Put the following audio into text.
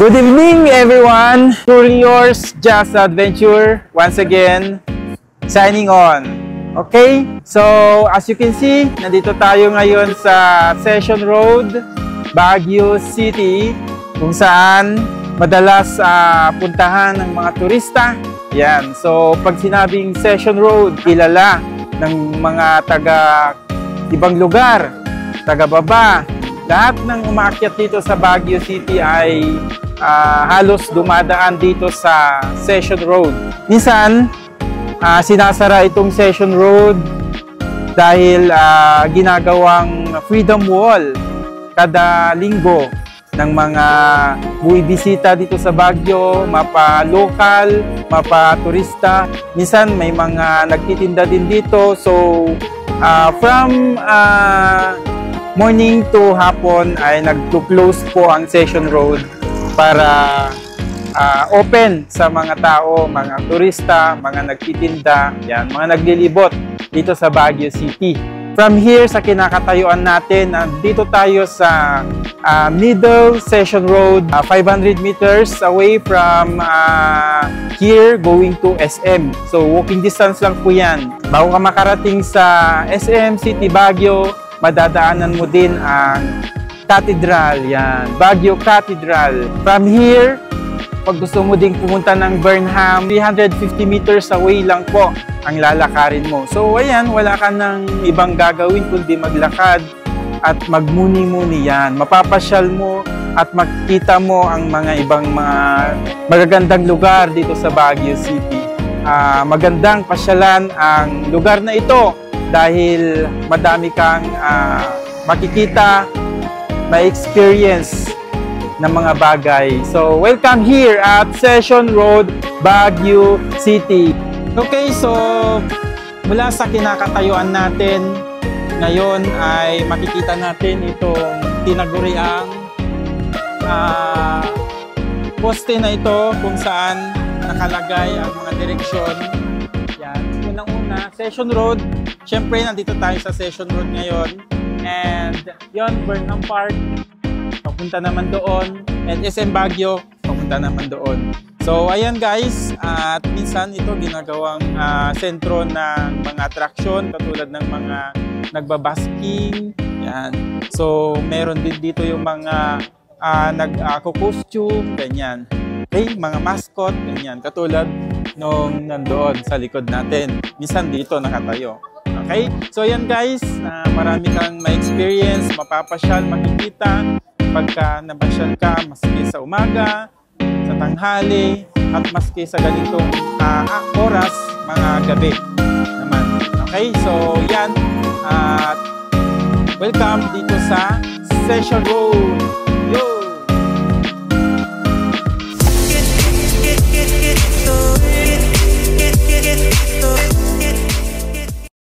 Good evening, everyone. Truly yours, Just Adventure. Once again, signing on. Okay? So, as you can see, nandito tayo ngayon sa Session Road, Baguio City, kung saan madalas puntahan ng mga turista. Yan. So, pag sinabing Session Road, kilala ng mga taga ibang lugar, taga baba. Lahat ng umaakyat dito sa Baguio City ay halos dumadaan dito sa Session Road. Minsan, sinasara itong Session Road dahil ginagawang Freedom Wall kada linggo ng mga buwibisita dito sa Baguio, mapa-local, mapa-turista. Minsan may mga nagtitinda din dito. So, from morning to hapon ay nag-close po ang Session Road para open sa mga tao, mga turista, mga nagtitinda, yan, mga naglilibot dito sa Baguio City. From here sa kinakatayuan natin, dito tayo sa Middle Session Road, 500 meters away from here going to SM. So walking distance lang po yan. Bago ka makarating sa SM City Baguio, madadaanan mo din ang Cathedral, yan, Baguio Cathedral. From here, pag gusto mo ding pumunta ng Burnham, 350 meters away lang po ang lalakarin mo. So ayan, wala ka ng ibang gagawin kundi maglakad at magmuni-muni yan. Mapapasyal mo at makikita mo ang mga ibang mga magagandang lugar dito sa Baguio City. Magandang pasyalan ang lugar na ito dahil madami kang makikita, may experience ng mga bagay. So, welcome here at Session Road, Baguio City. Okay, so mula sa kinakatayuan natin, ngayon ay makikita natin itong tinaguriang poste na ito kung saan nakalagay ang mga direksyon. Yan, unang-una, Session Road. Siyempre, nandito tayo sa Session Road ngayon. And yon, Burnham Park, papunta naman doon. And SM Baguio, papunta naman doon. So, ayan guys, at minsan ito ginagawang sentro ng mga attraction, katulad ng mga nagbabasking. Yan. So, meron din dito yung mga nag-costume, ganyan. Okay, mga mascot, ganyan. Katulad nung nandoon sa likod natin. Minsan dito nakatayo. Okay? So yan guys, marami kang ma-experience, mapapasyal, makikita pagka napasyal ka, maski sa umaga, sa tanghali, at maski sa ganitong oras, mga gabi naman. Okay? So yan, at welcome dito sa Session Road.